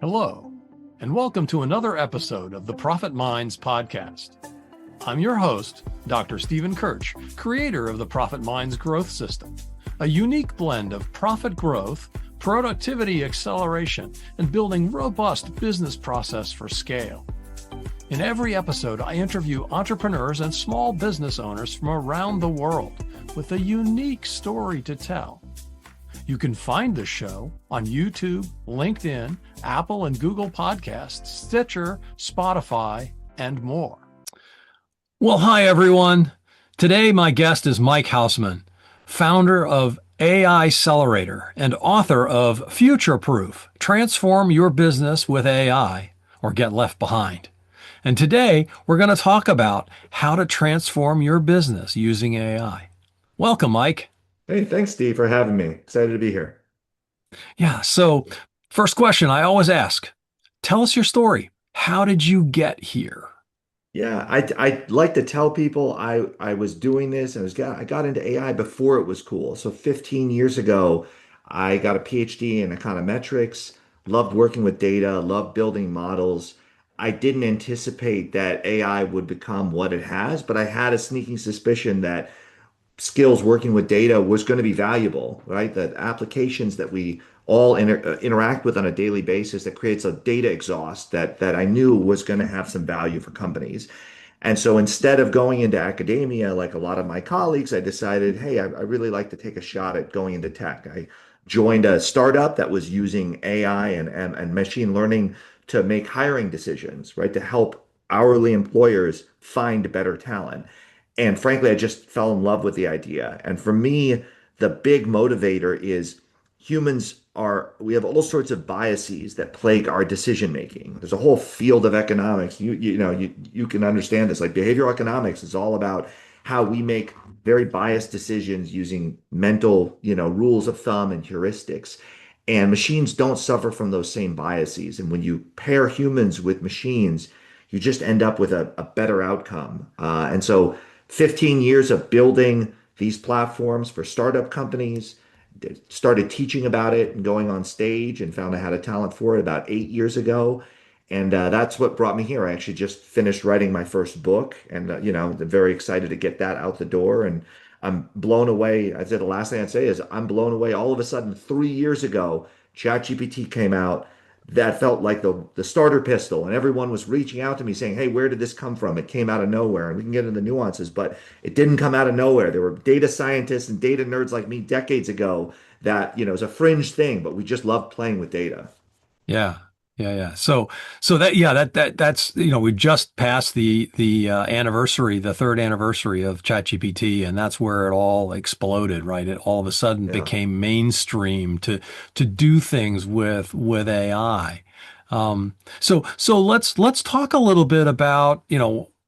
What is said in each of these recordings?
Hello, and welcome to another episode of the Profit Minds podcast. I'm your host, Dr. Stephen Kirch, creator of the Profit Minds Growth System, a unique blend of profit growth, productivity acceleration, and building robust business process for scale. In every episode, I interview entrepreneurs and small business owners from around the world with a unique story to tell. You can find the show on YouTube, LinkedIn, Apple and Google Podcasts, Stitcher, Spotify, and more. Well, hi, everyone. Today, my guest is Mike Hausman, founder of AI Accelerator and author of Future Proof, Transform Your Business with AI or Get Left Behind. And today, we're going to talk about how to transform your business using AI. Welcome, Mike. Hey, thanks, Steve, for having me. Excited to be here. Yeah. So first question I always ask, tell us your story. How did you get here? Yeah, I like to tell people I was doing this and I got into AI before it was cool. So 15 years ago, I got a PhD in econometrics, loved working with data, loved building models. I didn't anticipate that AI would become what it has, but I had a sneaking suspicion that skills working with data was going to be valuable, right? The applications that we all interact with on a daily basis that creates a data exhaust that I knew was going to have some value for companies. And so instead of going into academia like a lot of my colleagues, I decided, hey, I really like to take a shot at going into tech. I joined a startup that was using AI and machine learning to make hiring decisions, right? To help hourly employers find better talent. And frankly, I just fell in love with the idea. And for me, the big motivator is we have all sorts of biases that plague our decision making. There's a whole field of economics. You can understand this. Like behavioral economics is all about how we make very biased decisions using mental, rules of thumb and heuristics. And machines don't suffer from those same biases. And when you pair humans with machines, you just end up with a better outcome. And so 15 years of building these platforms for startup companies, started teaching about it and going on stage and found I had a talent for it about 8 years ago. And that's what brought me here. I actually just finished writing my first book and, I'm very excited to get that out the door. And I'm blown away. I said the last thing I'd say is I'm blown away. All of a sudden, 3 years ago, ChatGPT came out. That felt like the starter pistol, and everyone was reaching out to me saying, hey, where did this come from? It came out of nowhere, and we can get into the nuances, but it didn't come out of nowhere. There were data scientists and data nerds like me decades ago that, it was a fringe thing, but we just loved playing with data. Yeah. Yeah. So that's, we just passed the anniversary, the third anniversary of ChatGPT, and that's where it all exploded, right? It all of a sudden Yeah. became mainstream to do things with AI. So let's talk a little bit about,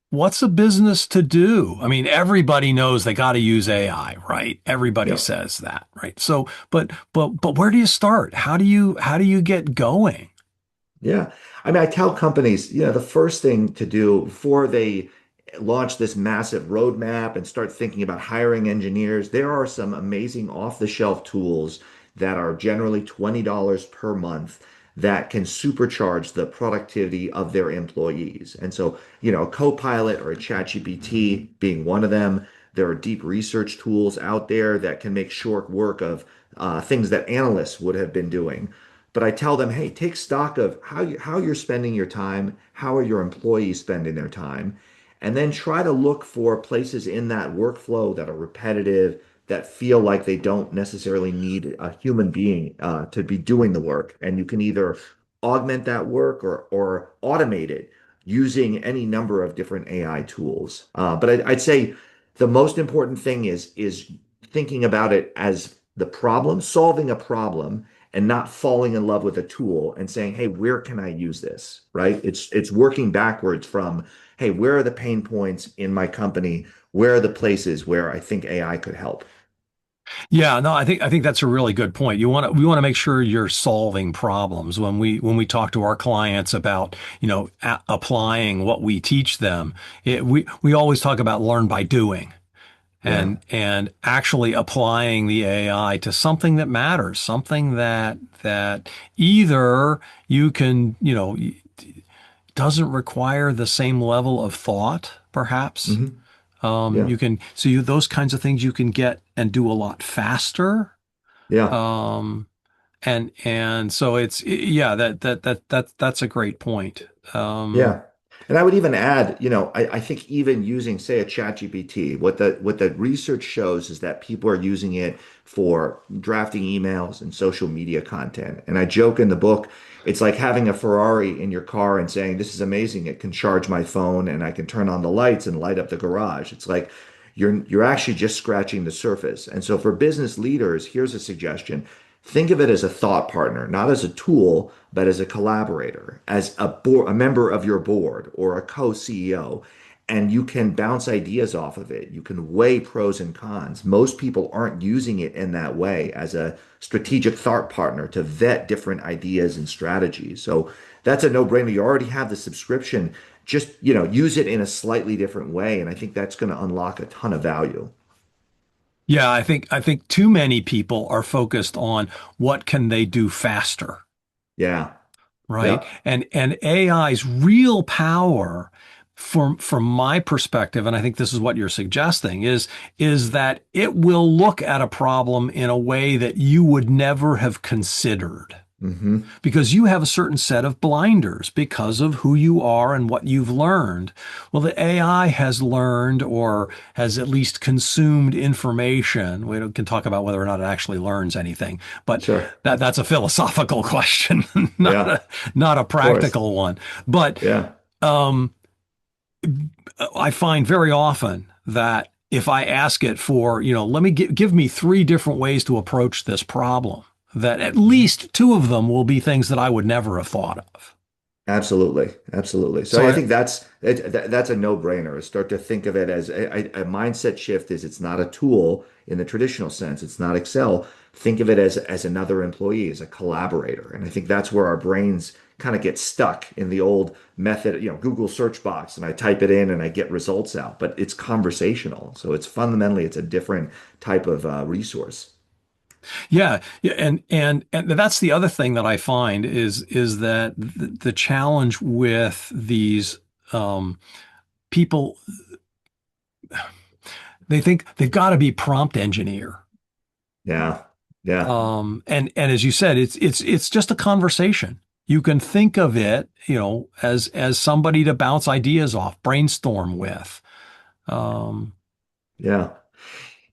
what's a business to do? I mean, everybody knows they got to use AI, right? Everybody Yeah. says that, right? So, but where do you start? How do you get going? Yeah. I mean, I tell companies, the first thing to do before they launch this massive roadmap and start thinking about hiring engineers, there are some amazing off-the-shelf tools that are generally $20 per month that can supercharge the productivity of their employees. And so, a Copilot or a ChatGPT being one of them. There are deep research tools out there that can make short work of things that analysts would have been doing. But I tell them, hey, take stock of how you're spending your time, how are your employees spending their time, and then try to look for places in that workflow that are repetitive, that feel like they don't necessarily need a human being to be doing the work. And you can either augment that work or automate it using any number of different AI tools. But I'd say the most important thing is thinking about it as the problem, solving a problem, and not falling in love with a tool and saying, hey, where can I use this? Right? It's working backwards from, hey, where are the pain points in my company? Where are the places where I think AI could help? Yeah, no, I think that's a really good point. We want to make sure you're solving problems when we talk to our clients about, applying what we teach them. We always talk about learn by doing. Yeah. and actually applying the AI to something that matters, something that either you can, doesn't require the same level of thought, perhaps. Hmm. Yeah. You can, so you, those kinds of things you can get and do a lot faster. Yeah. Um, and so yeah, that's a great point. Um, Yeah. And I would even add, I think even using, say, a ChatGPT, what the research shows is that people are using it for drafting emails and social media content. And I joke in the book, it's like having a Ferrari in your car and saying, "This is amazing. It can charge my phone and I can turn on the lights and light up the garage." It's like you're actually just scratching the surface. And so for business leaders, here's a suggestion. Think of it as a thought partner, not as a tool, but as a collaborator, as a member of your board or a co-CEO, and you can bounce ideas off of it. You can weigh pros and cons. Most people aren't using it in that way as a strategic thought partner to vet different ideas and strategies. So that's a no-brainer. You already have the subscription. Just, use it in a slightly different way, and I think that's going to unlock a ton of value. yeah, I think too many people are focused on what can they do faster, Yeah. right? Yep. And AI's real power from my perspective, and I think this is what you're suggesting, is that it will look at a problem in a way that you would never have considered. Hmm. Because you have a certain set of blinders because of who you are and what you've learned. Well, the AI has learned or has at least consumed information. We can talk about whether or not it actually learns anything, but Sure. that's a philosophical question, not Yeah. a not a Of course. practical one. But Yeah. um, I find very often that if I ask it for, let me give me three different ways to approach this problem, that at least two of them will be things that I would never have thought of. Absolutely, absolutely. So So I I, think that's a no-brainer. Start to think of it as a mindset shift. Is it's not a tool in the traditional sense. It's not Excel. Think of it as another employee, as a collaborator. And I think that's where our brains kind of get stuck in the old method, Google search box, and I type it in and I get results out. But it's conversational, so it's fundamentally it's a different type of resource. yeah, yeah, and that's the other thing that I find is that the challenge with these people, they think they've got to be prompt engineer. Yeah, yeah. And as you said, it's just a conversation. You can think of it, as somebody to bounce ideas off, brainstorm with. Um, Yeah.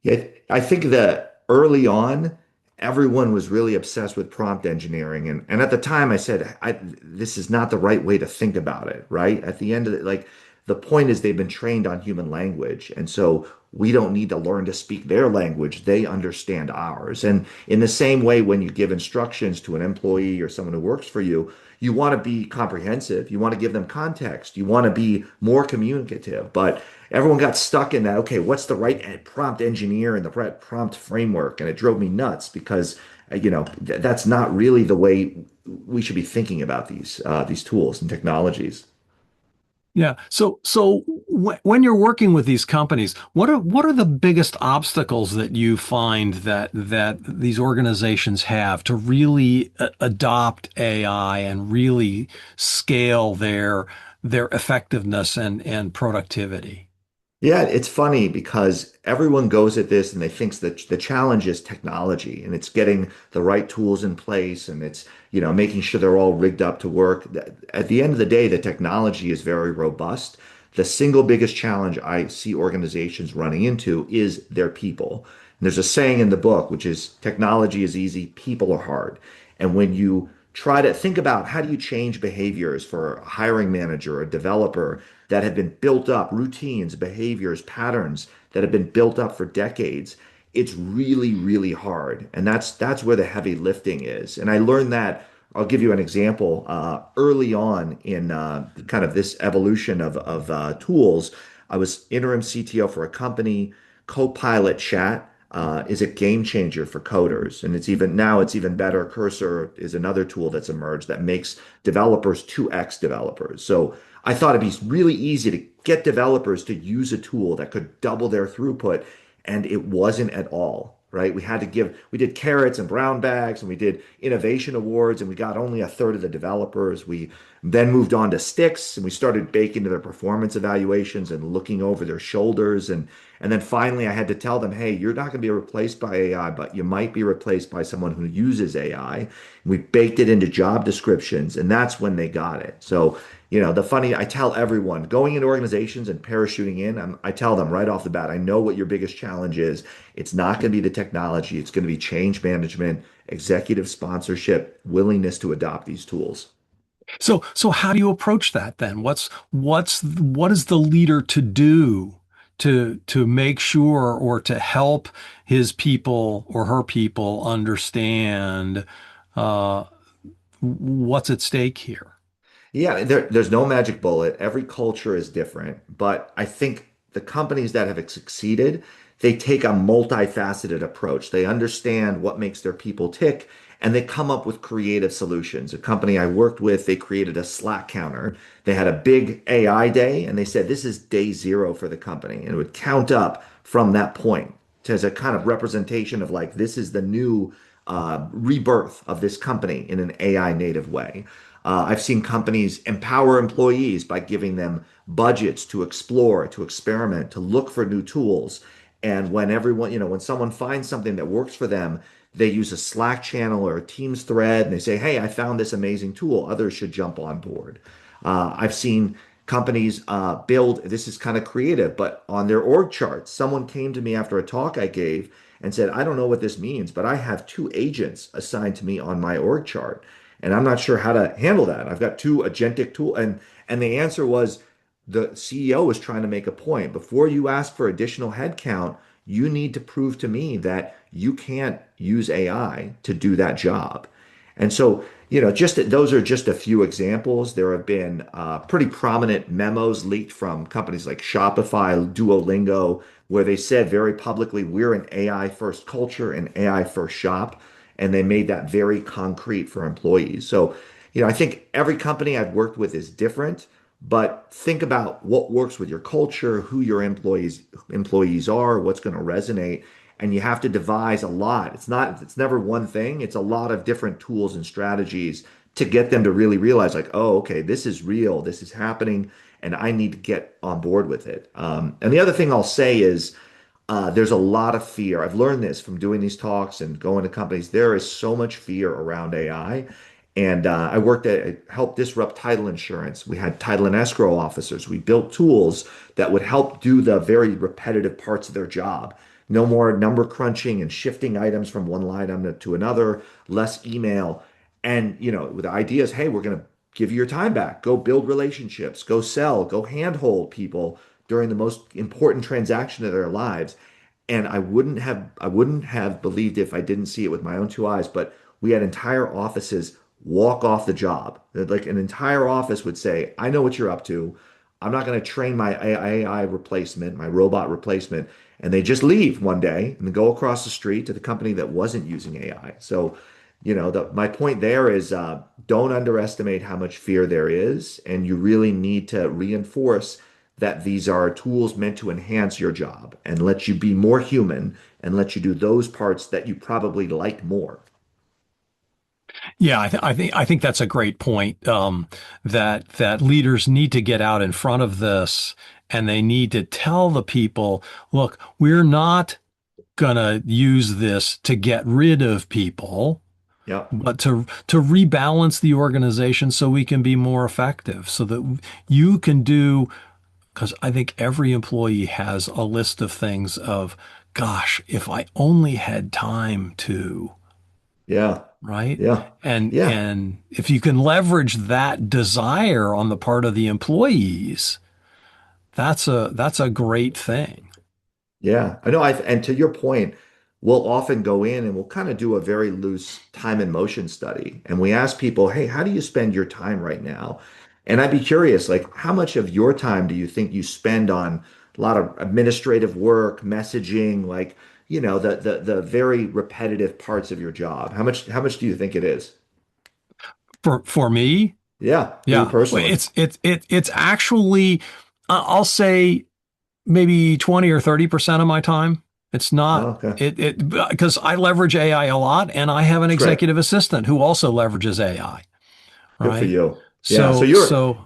Yeah, I think that early on, everyone was really obsessed with prompt engineering. And at the time, I said, this is not the right way to think about it, right? At the end of it, like the point is they've been trained on human language. And so we don't need to learn to speak their language. They understand ours. And in the same way, when you give instructions to an employee or someone who works for you, you want to be comprehensive. You want to give them context. You want to be more communicative. But everyone got stuck in that. Okay, what's the right prompt engineer and the right prompt framework? And it drove me nuts because that's not really the way we should be thinking about these tools and technologies. yeah. So when you're working with these companies, what are the biggest obstacles that you find that these organizations have to really adopt AI and really scale their effectiveness and productivity? Yeah, it's funny because everyone goes at this and they think that the challenge is technology and it's getting the right tools in place and it's, making sure they're all rigged up to work. At the end of the day, the technology is very robust. The single biggest challenge I see organizations running into is their people. And there's a saying in the book, which is technology is easy, people are hard. And when you try to think about how do you change behaviors for a hiring manager, a developer, that have been built up, routines, behaviors, patterns that have been built up for decades, it's really, really hard. And that's where the heavy lifting is. And I learned that. I'll give you an example. Early on in kind of this evolution of tools, I was interim CTO for a company. Copilot Chat is a game changer for coders, and it's even better. Cursor is another tool that's emerged that makes developers 2x developers. So I thought it'd be really easy to get developers to use a tool that could double their throughput. and it wasn't at all, right? We did carrots and brown bags and we did innovation awards and we got only a third of the developers. We then moved on to sticks and we started baking into their performance evaluations and looking over their shoulders. And then finally I had to tell them, hey, you're not going to be replaced by AI, but you might be replaced by someone who uses AI. And we baked it into job descriptions and that's when they got it. So I tell everyone going into organizations and parachuting in, I tell them right off the bat, I know what your biggest challenge is. It's not going to be the technology. It's going to be change management, executive sponsorship, willingness to adopt these tools. So how do you approach that then? What is the leader to do to make sure or to help his people or her people understand uh, what's at stake here? Yeah, there's no magic bullet. Every culture is different, but I think the companies that have succeeded, they take a multifaceted approach. They understand what makes their people tick, and they come up with creative solutions. A company I worked with, they created a Slack counter. They had a big AI day, and they said this is day zero for the company, and it would count up from that point as a kind of representation of like this is the new rebirth of this company in an AI native way. I've seen companies empower employees by giving them budgets to explore, to experiment, to look for new tools. And when someone finds something that works for them, they use a Slack channel or a Teams thread and they say, hey, I found this amazing tool. Others should jump on board. I've seen companies build, this is kind of creative, but on their org charts, someone came to me after a talk I gave and said, I don't know what this means, but I have two agents assigned to me on my org chart. And I'm not sure how to handle that. I've got two agentic tool and the answer was the CEO was trying to make a point. Before you ask for additional headcount, you need to prove to me that you can't use AI to do that job. And so, just those are just a few examples. There have been pretty prominent memos leaked from companies like Shopify, Duolingo, where they said very publicly, we're an AI first culture, an AI first shop. And they made that very concrete for employees. So, I think every company I've worked with is different, but think about what works with your culture, who your employees are, what's going to resonate, and you have to devise a lot. It's never one thing. It's a lot of different tools and strategies to get them to really realize like, oh, okay, this is real, this is happening, and I need to get on board with it. And the other thing I'll say is there's a lot of fear. I've learned this from doing these talks and going to companies. There is so much fear around AI. And I helped disrupt title insurance. We had title and escrow officers. We built tools that would help do the very repetitive parts of their job. No more number crunching and shifting items from one line item to another, less email. And, the idea is, hey, we're going to give you your time back. Go build relationships, go sell, go handhold people during the most important transaction of their lives. And I wouldn't have believed if I didn't see it with my own two eyes, but we had entire offices walk off the job. Like an entire office would say, I know what you're up to. I'm not going to train my AI replacement, my robot replacement. And they just leave one day and go across the street to the company that wasn't using AI. So, my point there is don't underestimate how much fear there is. And you really need to reinforce that these are tools meant to enhance your job and let you be more human and let you do those parts that you probably like more. Yeah, I think that's a great point. That leaders need to get out in front of this, and they need to tell the people, look, we're not gonna use this to get rid of people, Yeah. but to rebalance the organization so we can be more effective, so that you can do. Because I think every employee has a list of things of, gosh, if I only had time to. Yeah. Right? Yeah. Yeah. And if you can leverage that desire on the part of the employees, that's a great thing. Yeah, I know. And to your point, we'll often go in and we'll kind of do a very loose time and motion study. And we ask people, hey, how do you spend your time right now? And I'd be curious, like, how much of your time do you think you spend on a lot of administrative work, messaging, like, the very repetitive parts of your job? How much do you think it is? For me, Yeah, for you yeah, well, personally. it's actually I'll say maybe 20 or 30% of my time. It's not. Oh, okay. It because I leverage AI a lot, and I have an It's great. executive assistant who also leverages AI, Good for right? you. Yeah. So So you're so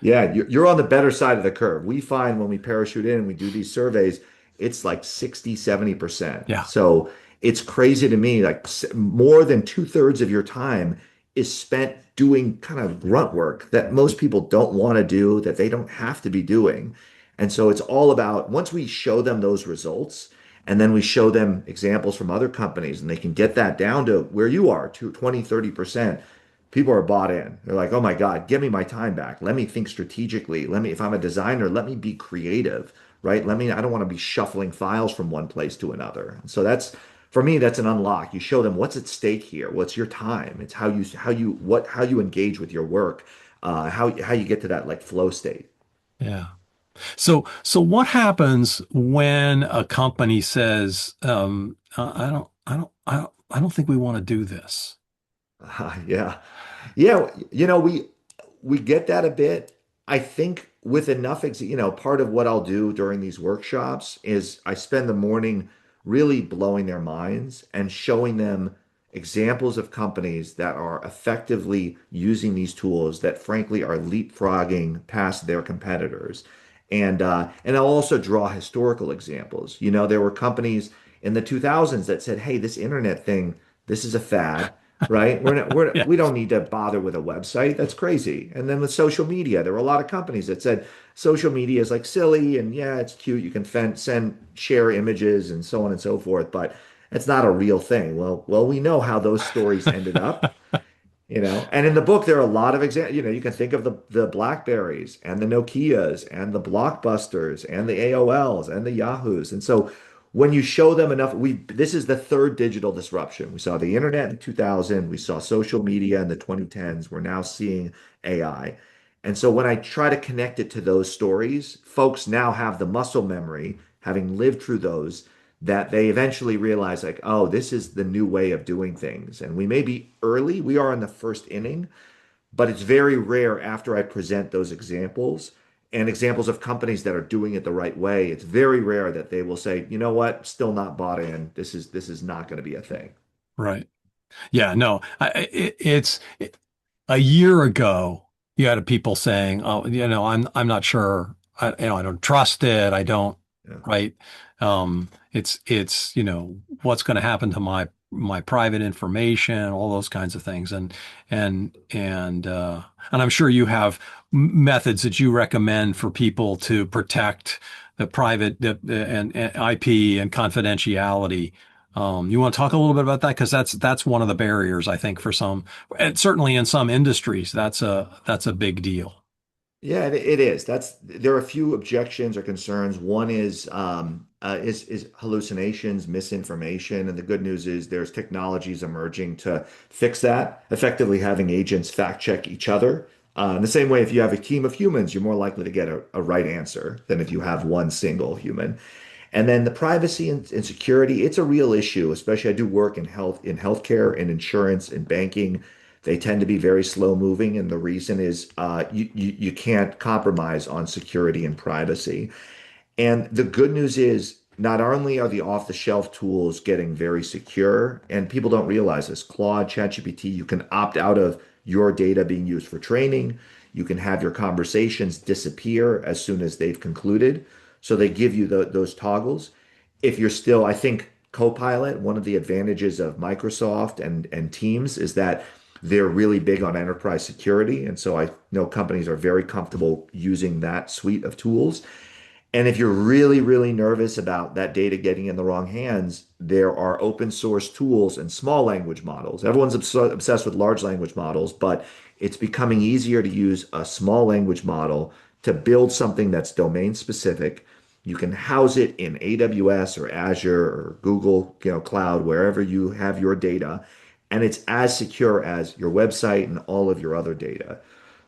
Yeah, you're on the better side of the curve. We find when we parachute in and we do these surveys, it's like 60, 70%. yeah, So it's crazy to me, like more than two-thirds of your time is spent doing kind of grunt work that most people don't want to do, that they don't have to be doing. And so it's all about once we show them those results, and then we show them examples from other companies, and they can get that down to where you are, to 20, 30%. People are bought in. They're like, oh my God, give me my time back. Let me think strategically. If I'm a designer, let me be creative, right? I don't want to be shuffling files from one place to another. So for me, that's an unlock. You show them what's at stake here. What's your time? It's how you engage with your work, how you get to that like flow state. yeah. So what happens when a company says, I don't think we want to do this. Yeah. Yeah, we get that a bit. I think with enough, part of what I'll do during these workshops is I spend the morning really blowing their minds and showing them examples of companies that are effectively using these tools that frankly are leapfrogging past their competitors. And I'll also draw historical examples. There were companies in the 2000s that said, "Hey, this internet thing, this is a fad." Right? Yeah, We don't need to bother with a website. That's crazy. And then with social media, there were a lot of companies that said social media is like silly and yeah, it's cute. You can share images and so on and so forth, but it's not a real thing. Well, we know how those stories ended up. And in the book, there are a lot of examples. You can think of the Blackberries and the Nokias and the Blockbusters and the AOLs and the Yahoos. And so when you show them enough, this is the third digital disruption. We saw the internet in 2000, we saw social media in the 2010s. We're now seeing AI. And so when I try to connect it to those stories, folks now have the muscle memory, having lived through those, that they eventually realize like, oh, this is the new way of doing things. And we may be early, we are in the first inning, but it's very rare after I present those examples and examples of companies that are doing it the right way. It's very rare that they will say, you know what, still not bought in. This is not going to be a thing. right. Yeah, no, a year ago, you had people saying, "Oh, I'm not sure. I don't trust it. I don't." Yeah. Right? It's what's going to happen to my private information, all those kinds of things, and I'm sure you have methods that you recommend for people to protect the private and IP and confidentiality. You want to talk a little bit about that because that's one of the barriers I think for some, and certainly in some industries, that's a big deal. Yeah, it is. There are a few objections or concerns. One is hallucinations, misinformation, and the good news is there's technologies emerging to fix that. Effectively, having agents fact check each other. In the same way, if you have a team of humans, you're more likely to get a right answer than if you have one single human. And then the privacy and security, it's a real issue, especially I do work in healthcare and insurance and banking. They tend to be very slow moving, and the reason is you can't compromise on security and privacy. And the good news is not only are the off-the-shelf tools getting very secure, and people don't realize this, Claude, ChatGPT, you can opt out of your data being used for training. You can have your conversations disappear as soon as they've concluded. So they give you those toggles. If you're still, I think Copilot, one of the advantages of Microsoft and Teams is that they're really big on enterprise security. And so I know companies are very comfortable using that suite of tools. And if you're really, really nervous about that data getting in the wrong hands, there are open source tools and small language models. Everyone's obsessed with large language models, but it's becoming easier to use a small language model to build something that's domain specific. You can house it in AWS or Azure or Google, Cloud, wherever you have your data, and it's as secure as your website and all of your other data.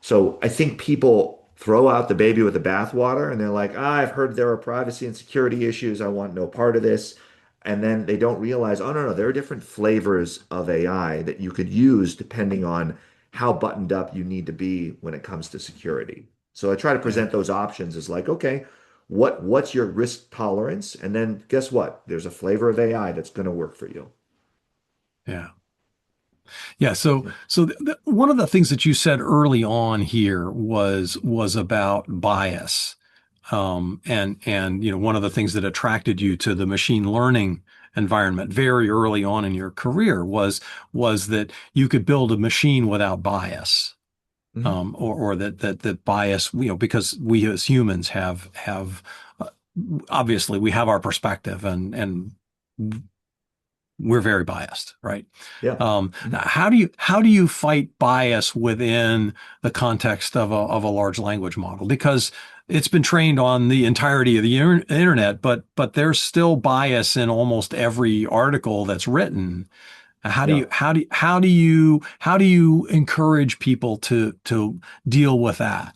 So I think people throw out the baby with the bathwater and they're like, I've heard there are privacy and security issues. I want no part of this. And then they don't realize, oh, no, no, there are different flavors of AI that you could use depending on how buttoned up you need to be when it comes to security. So I try to Yeah. present those options as like, okay, what's your risk tolerance? And then guess what? There's a flavor of AI that's going to work for you. Yeah. Yeah. One of the things that you said early on here was about bias. And one of the things that attracted you to the machine learning environment very early on in your career was that you could build a machine without bias. Mhm. Or that bias, because we as humans have obviously we have our perspective and we're very biased, right? Yeah. Now Mhm. how do you fight bias within the context of a large language model? Because it's been trained on the entirety of the internet, but there's still bias in almost every article that's written. Yeah. How do you encourage people to deal with that?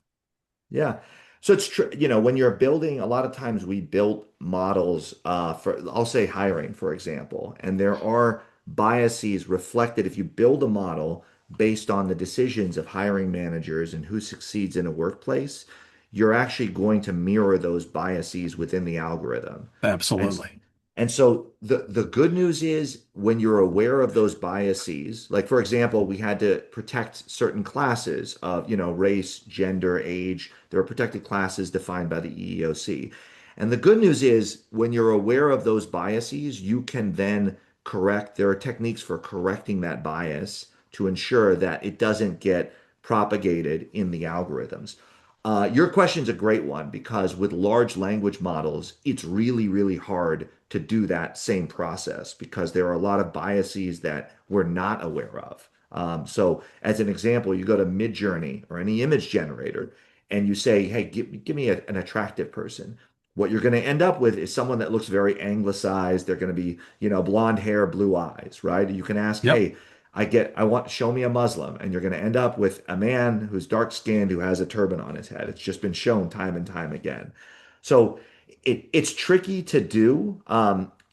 Yeah. So it's true, when you're building, a lot of times we build models for, I'll say hiring, for example, and there are biases reflected if you build a model based on the decisions of hiring managers and who succeeds in a workplace, you're actually going to mirror those biases within the algorithm. And Absolutely. and so the good news is when you're aware of those biases, like for example, we had to protect certain classes of, race, gender, age. There are protected classes defined by the EEOC. And the good news is when you're aware of those biases, you can then correct. There are techniques for correcting that bias to ensure that it doesn't get propagated in the algorithms. Your question's a great one because with large language models, it's really, really hard to do that same process because there are a lot of biases that we're not aware of. So, as an example, you go to Midjourney or any image generator and you say, hey, give me an attractive person. What you're going to end up with is someone that looks very anglicized. They're going to be, blonde hair, blue eyes, right? You can ask, Yep. hey, show me a Muslim. And you're going to end up with a man who's dark skinned, who has a turban on his head. It's just been shown time and time again. So it's tricky to do.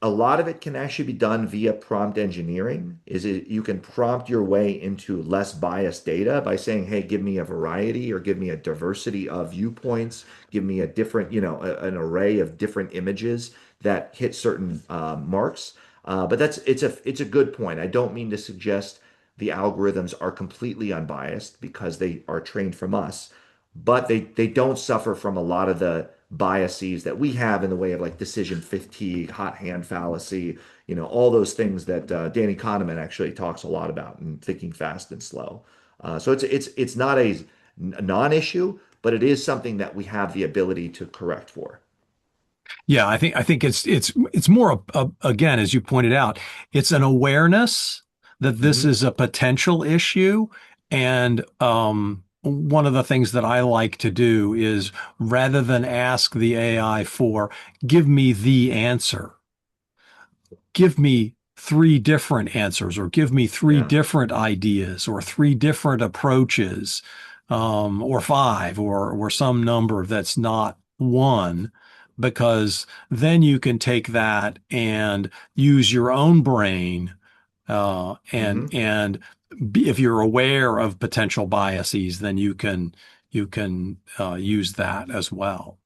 A lot of it can actually be done via prompt engineering. You can prompt your way into less biased data by saying, hey, give me a variety or give me a diversity of viewpoints, give me a different, an array of different images that hit certain marks. But it's a good point. I don't mean to suggest the algorithms are completely unbiased because they are trained from us, but they don't suffer from a lot of the biases that we have in the way of like decision fatigue, hot hand fallacy, all those things that Danny Kahneman actually talks a lot about in Thinking Fast and Slow. So it's not a non-issue, but it is something that we have the ability to correct for. Yeah, I think it's more again, as you pointed out, it's an awareness that this Hmm. is a potential issue. And one of the things that I like to do is rather than ask the AI for give me the answer, give me three different answers or give me three Yeah. different ideas or three different approaches, or five or some number that's not one, because then you can take that and use your own brain, Hmm. and if you're aware of potential biases, then you can use that as well.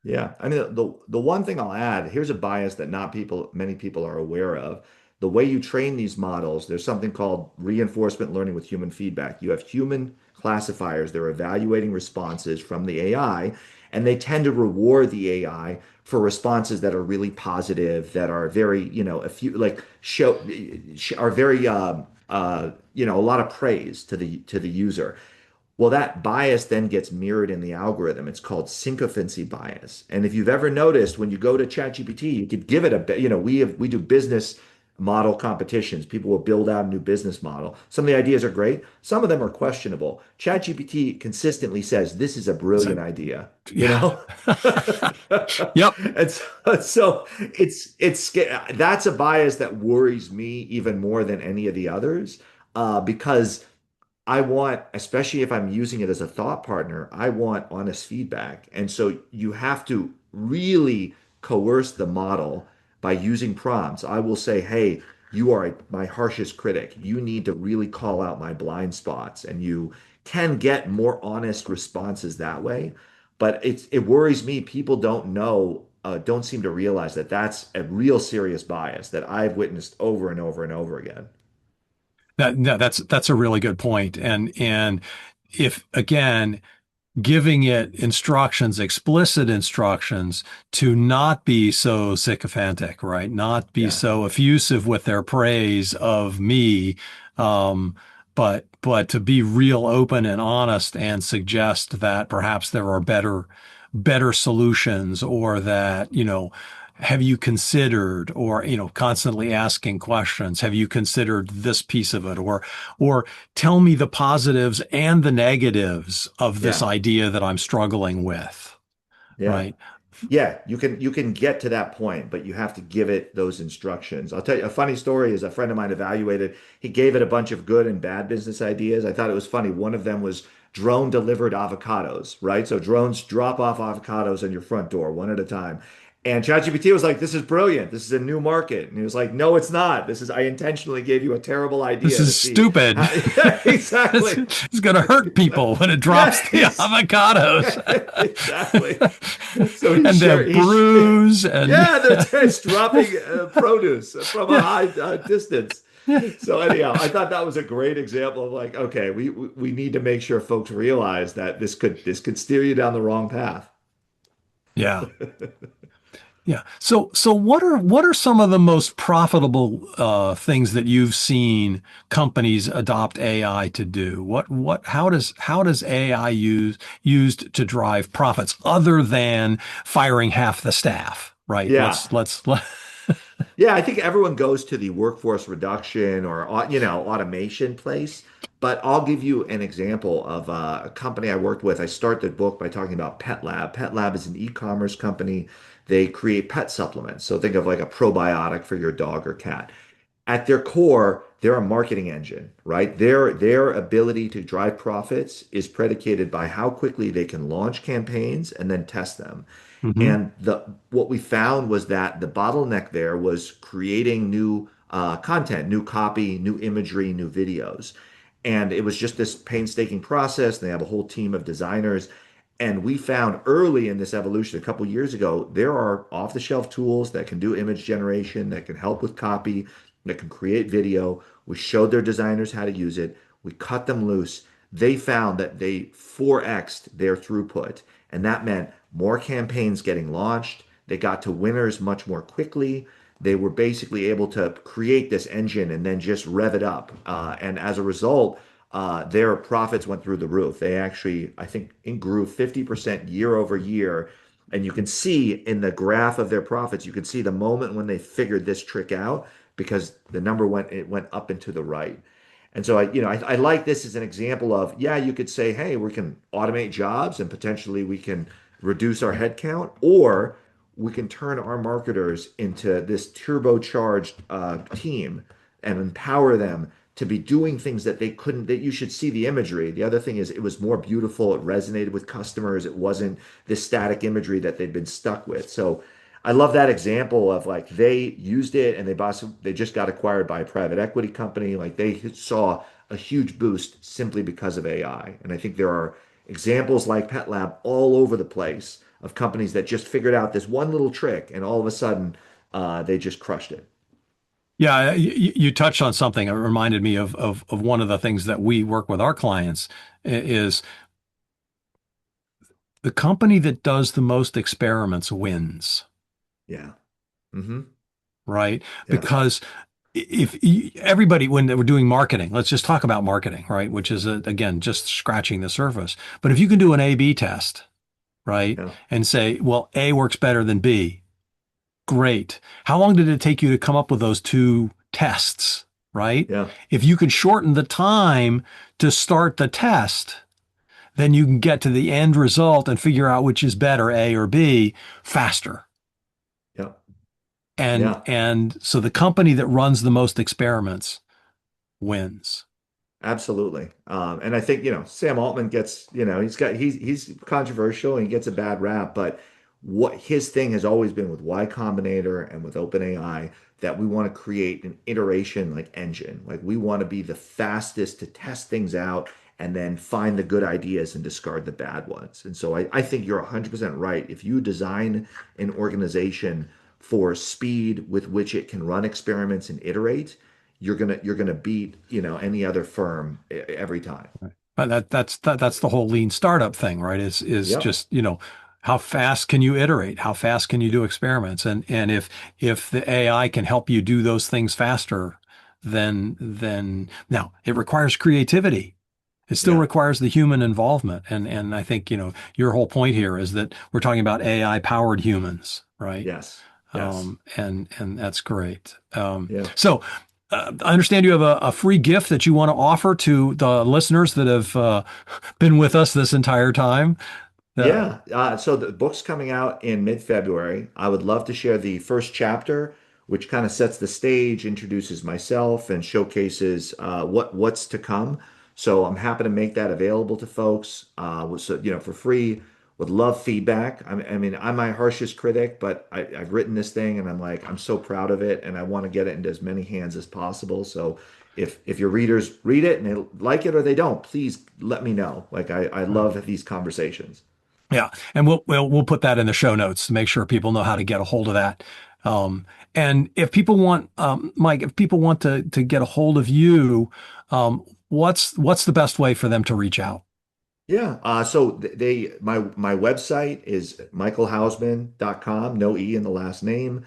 Yeah, I mean the one thing I'll add, here's a bias that not people many people are aware of. The way you train these models, there's something called reinforcement learning with human feedback. You have human classifiers, they're evaluating responses from the AI, and they tend to reward the AI for responses that are really positive, that are very, a few like are very a lot of praise to the user. Well, that bias then gets mirrored in the algorithm. It's called sycophancy bias. And if you've ever noticed when you go to ChatGPT, you could give it a bit, we do business model competitions. People will build out a new business model. Some of the ideas are great, some of them are questionable. ChatGPT consistently says this is a brilliant So, idea, you yeah. know? Yep. And so that's a bias that worries me even more than any of the others, because I want, especially if I'm using it as a thought partner, I want honest feedback. And so you have to really coerce the model by using prompts. I will say, hey, you are my harshest critic. You need to really call out my blind spots. And you can get more honest responses that way. But it worries me. People don't seem to realize that that's a real serious bias that I've witnessed over and over and over again. That's a really good point. And if again, giving it instructions, explicit instructions to not be so sycophantic, right? Not be Yeah, so effusive with their praise of me, um, but to be real open and honest and suggest that perhaps there are better solutions, or that, have you considered, or, constantly asking questions. Have you considered this piece of it? Or tell me the positives and the negatives of this yeah, idea that I'm struggling with, yeah. right? Yeah, you can get to that point, but you have to give it those instructions. I'll tell you a funny story is a friend of mine evaluated, he gave it a bunch of good and bad business ideas. I thought it was funny. One of them was drone delivered avocados, right? So drones drop off avocados on your front door one at a time. And ChatGPT was like, "This is brilliant. This is a new market." And he was like, "No, it's not. I intentionally gave you a terrible This idea to is see stupid. how." Yeah, It's, exactly. it's going to hurt people when it drops Yeah, the avocados. exactly. So he And they'll shared, bruise and yeah, it's dropping produce from a yeah, high distance. yeah, So anyhow, I thought that was a great example of like, okay, we need to make sure folks realize that this could steer you down the wrong path. yeah. Yeah. So what are some of the most profitable things that you've seen companies adopt AI to do? How does AI used to drive profits other than firing half the staff, right? Yeah. Yeah, I think everyone goes to the workforce reduction or automation place. But I'll give you an example of a company I worked with. I start the book by talking about PetLab. PetLab is an e-commerce company. They create pet supplements. So think of like a probiotic for your dog or cat. At their core, they're a marketing engine, right? Their ability to drive profits is predicated by how quickly they can launch campaigns and then test them. Hmm. And the what we found was that the bottleneck there was creating new content, new copy, new imagery, new videos. And it was just this painstaking process. They have a whole team of designers. And we found early in this evolution, a couple years ago, there are off-the-shelf tools that can do image generation, that can help with copy, that can create video. We showed their designers how to use it. We cut them loose. They found that they 4x'd their throughput. And that meant more campaigns getting launched. They got to winners much more quickly. They were basically able to create this engine and then just rev it up. And as a result, their profits went through the roof. They actually, I think, grew 50% year over year. And you can see in the graph of their profits, you can see the moment when they figured this trick out because the number went up and to the right. And so I like this as an example of, yeah, you could say, hey, we can automate jobs and potentially we can reduce our headcount, or we can turn our marketers into this turbocharged team and empower them to be doing things that they couldn't, that you should see the imagery. The other thing is it was more beautiful. It resonated with customers. It wasn't this static imagery that they'd been stuck with. So I love that example of like they used it and they just got acquired by a private equity company. Like they saw a huge boost simply because of AI. And I think there are examples like PetLab all over the place of companies that just figured out this one little trick and all of a sudden they just crushed it. Yeah, you touched on something. It reminded me of one of the things that we work with our clients is the company that does the most experiments wins, Yeah. Hmm. right? Yeah. Because if everybody, when we're doing marketing, let's just talk about marketing, right? Which is, again, just scratching the surface. But if you can do an A/B test, right, Yeah. and say, well, A works better than B, great. How long did it take you to come up with those two tests, right? Yeah. If you can shorten the time to start the test, then you can get to the end result and figure out which is better, A or B, faster. Yeah. And Yeah. and so the company that runs the most experiments wins. Absolutely. And I think, Sam Altman gets, he's controversial and he gets a bad rap, but what his thing has always been with Y Combinator and with OpenAI that we want to create an iteration like engine. Like we want to be the fastest to test things out and then find the good ideas and discard the bad ones. And so I think you're 100% right. If you design an organization for speed with which it can run experiments and iterate, you're gonna beat, any other firm every time. But that's the whole lean startup thing, right? Is Yep. just, how fast can you iterate? How fast can you do experiments? And if the AI can help you do those things faster, then now it requires creativity. It still Yeah. requires the human involvement. And I think, your whole point here is that we're talking about AI powered humans, right? Yes. Yes. And that's great. Yeah. So I understand you have a free gift that you want to offer to the listeners that have been with us this entire time. Uh, Yeah. So the book's coming out in mid-February. I would love to share the first chapter, which kind of sets the stage, introduces myself, and showcases what's to come. So I'm happy to make that available to folks. So, for free. Would love feedback. I mean, I'm my harshest critic, but I've written this thing, and I'm so proud of it, and I want to get it into as many hands as possible. So if your readers read it and they like it or they don't, please let me know. Like I love these conversations. yeah, and we'll put that in the show notes to make sure people know how to get a hold of that. And if people want, Mike, if people want to get a hold of you, what's the best way for them to reach out? Yeah. So my website is michaelhausman.com, no E in the last name.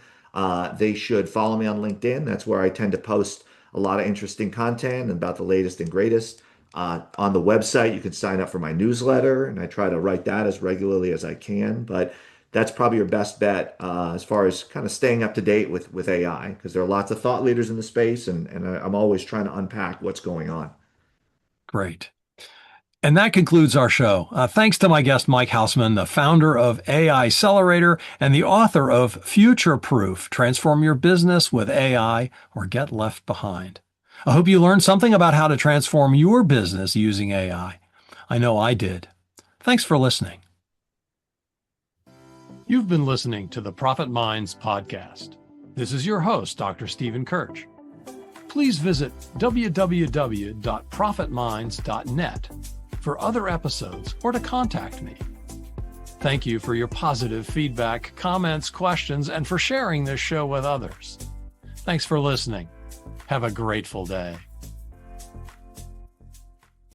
They should follow me on LinkedIn. That's where I tend to post a lot of interesting content and about the latest and greatest. On the website, you can sign up for my newsletter, and I try to write that as regularly as I can. But that's probably your best bet as far as kind of staying up to date with AI, because there are lots of thought leaders in the space, and I'm always trying to unpack what's going on. Great. And that concludes our show. Thanks to my guest, Mike Hausman, the founder of AI Accelerator and the author of Future Proof: Transform Your Business with AI or Get Left Behind. I hope you learned something about how to transform your business using AI. I know I did. Thanks for listening. You've been listening to the Profit Minds podcast. This is your host, Dr. Stephen Kirch. Please visit www.profitminds.net for other episodes or to contact me. Thank you for your positive feedback, comments, questions, and for sharing this show with others. Thanks for listening. Have a grateful day.